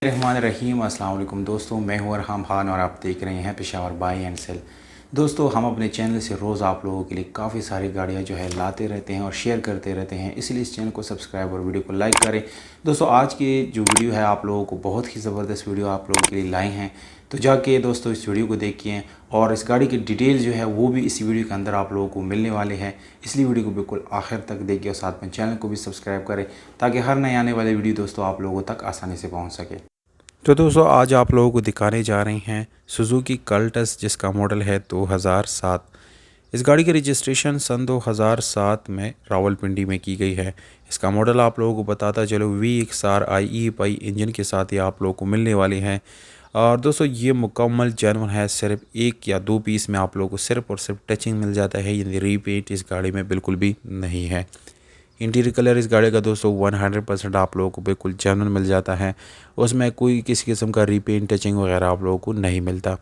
रहमान रहीम अस्सलाम वालेकुम दोस्तों, मैं हूं अरहम खान और आप देख रहे हैं पेशावर बाई एंड सेल। दोस्तों, हम अपने चैनल से रोज़ आप लोगों के लिए काफ़ी सारी गाड़ियां जो है लाते रहते हैं और शेयर करते रहते हैं, इसलिए इस चैनल को सब्सक्राइब और वीडियो को लाइक करें। दोस्तों, आज की जो वीडियो है आप लोगों को बहुत ही ज़बरदस्त वीडियो आप लोगों के लिए लाए हैं, तो जाके दोस्तों इस वीडियो को देखिए और इस गाड़ी की डिटेल जो है वो भी इसी वीडियो के अंदर आप लोगों को मिलने वाले हैं, इसलिए वीडियो को बिल्कुल आखिर तक देखिए और साथ में चैनल को भी सब्सक्राइब करें ताकि हर नए आने वाले वीडियो दोस्तों आप लोगों तक आसानी से पहुँच सके। तो दोस्तों, आज आप लोगों को दिखाने जा रहे हैं सुजुकी कल्टस, जिसका मॉडल है 2007। इस गाड़ी की रजिस्ट्रेशन सन 2007 में रावलपिंडी में की गई है। इसका मॉडल आप लोगों को बताता चलो VXR IE इंजन के साथ ये आप लोगों को मिलने वाली है। और दोस्तों, ये मुकम्मल जेन्युइन है, सिर्फ एक या दो पीस में आप लोगों को सिर्फ और सिर्फ टचिंग मिल जाता है, यानी रीपेंट इस गाड़ी में बिल्कुल भी नहीं है। इंटीरियर कलर इस गाड़ी का दोस्तों 100% आप लोगों को बिल्कुल जेन्युइन मिल जाता है, उसमें कोई किसी किस्म का रीपेंट टचिंग वगैरह आप लोगों को नहीं मिलता।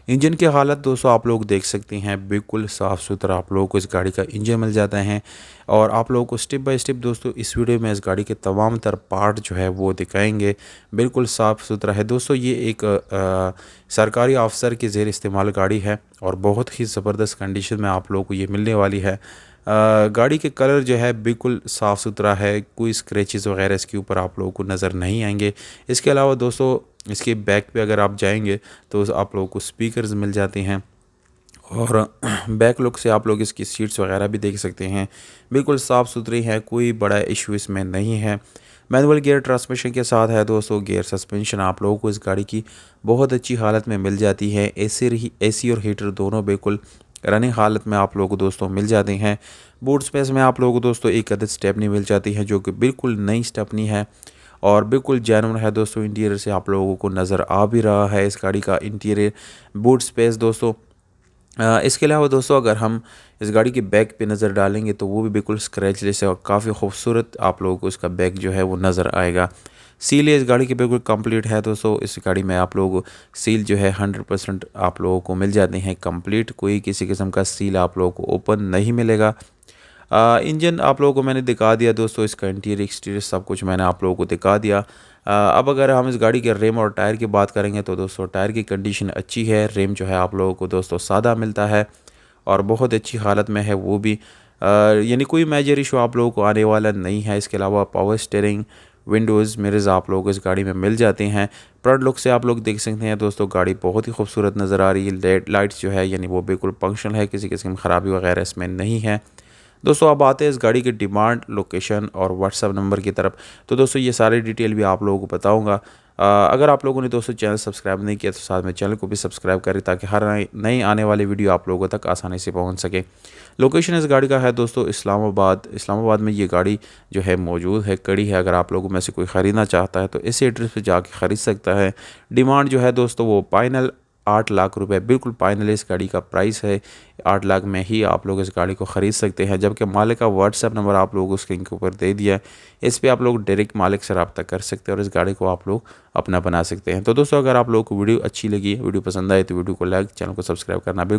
इंजन की हालत दोस्तों आप लोग देख सकते हैं, बिल्कुल साफ़ सुथरा आप लोगों को इस गाड़ी का इंजन मिल जाता है। और आप लोगों को स्टेप बाय स्टेप दोस्तों इस वीडियो में इस गाड़ी के तमाम तर पार्ट जो है वो दिखाएंगे। बिल्कुल साफ़ सुथरा है दोस्तों, ये एक सरकारी अफसर की ज़ेर इस्तेमाल गाड़ी है और बहुत ही ज़बरदस्त कंडीशन में आप लोगों को ये मिलने वाली है। गाड़ी के कलर जो है बिल्कुल साफ़ सुथरा है, कोई स्क्रैचेस वगैरह इसके ऊपर आप लोगों को नज़र नहीं आएंगे। इसके अलावा दोस्तों इसके बैक पे अगर आप जाएंगे तो आप लोगों को स्पीकर्स मिल जाते हैं और बैक लुक से आप लोग इसकी सीट्स वगैरह भी देख सकते हैं, बिल्कुल साफ़ सुथरी है, कोई बड़ा इशू इसमें नहीं है। मैनुअल गियर ट्रांसमिशन के साथ है दोस्तों। गियर सस्पेंशन आप लोगों को इस गाड़ी की बहुत अच्छी हालत में मिल जाती है। एसी और हीटर दोनों बिल्कुल रनिंग हालत में आप लोगों को दोस्तों मिल जाते हैं। बूट स्पेस में आप लोगों को दोस्तों एक अदद स्टेपनी मिल जाती है, जो कि बिल्कुल नई स्टेपनी है और बिल्कुल जेन्युइन है दोस्तों। इंटीरियर से आप लोगों को नज़र आ भी रहा है इस गाड़ी का इंटीरियर बूट स्पेस दोस्तों। इसके अलावा दोस्तों अगर हम इस गाड़ी के बैक पे नज़र डालेंगे तो वो भी बिल्कुल स्क्रैचलेस है और काफ़ी खूबसूरत आप लोगों को इसका बैक जो है वो नज़र आएगा। सील इस गाड़ी की बिल्कुल कंप्लीट है दोस्तों। इस गाड़ी में आप लोगों को सील जो है 100% आप लोगों को मिल जाते हैं कंप्लीट, कोई किसी किस्म का सील आप लोगों को ओपन नहीं मिलेगा। इंजन आप लोगों को मैंने दिखा दिया दोस्तों, इसका इंटीरियर एक्सटीरियर सब कुछ मैंने आप लोगों को दिखा दिया। अब अगर हम इस गाड़ी के रेम और टायर की बात करेंगे तो दोस्तों टायर की कंडीशन अच्छी है। रेम जो है आप लोगों को दोस्तों सादा मिलता है और बहुत अच्छी हालत में है वो भी, यानी कोई मेजर इशू आप लोगों को आने वाला नहीं है। इसके अलावा पावर स्टीयरिंग, विंडोज़ मिरर्स आप लोगों को इस गाड़ी में मिल जाते हैं। फ्रंट लुक से आप लोग देख सकते हैं दोस्तों, गाड़ी बहुत ही खूबसूरत नज़र आ रही है। लाइट्स जो है यानी वो बिल्कुल फंक्शनल है, किसी किस्म की ख़राबी वगैरह इसमें नहीं है दोस्तों। अब आते हैं इस गाड़ी की डिमांड, लोकेशन और व्हाट्सअप नंबर की तरफ। तो दोस्तों ये सारी डिटेल भी आप लोगों को बताऊंगा। अगर आप लोगों ने दोस्तों चैनल सब्सक्राइब नहीं किया तो साथ में चैनल को भी सब्सक्राइब करें ताकि हर नई आने वाली वीडियो आप लोगों तक आसानी से पहुंच सके। लोकेशन इस गाड़ी का है दोस्तों इस्लामाबाद में ये गाड़ी जो है मौजूद है, कड़ी है। अगर आप लोगों में से कोई ख़रीदना चाहता है तो इस एड्रेस पर जाके ख़रीद सकता है। डिमांड जो है दोस्तों वो फाइनल 8 लाख रुपए बिल्कुल फाइनल इस गाड़ी का प्राइस है। 8 लाख में ही आप लोग इस गाड़ी को ख़रीद सकते हैं, जबकि मालिक का व्हाट्सएप नंबर आप लोगों को स्क्रीन के ऊपर दे दिया है। इस पे आप लोग डायरेक्ट मालिक से रब्ता कर सकते हैं और इस गाड़ी को आप लोग अपना बना सकते हैं। तो दोस्तों अगर आप लोगों को वीडियो अच्छी लगी, वीडियो पसंद आए तो वीडियो को लाइक, चैनल को सब्सक्राइब करना बिल्कुल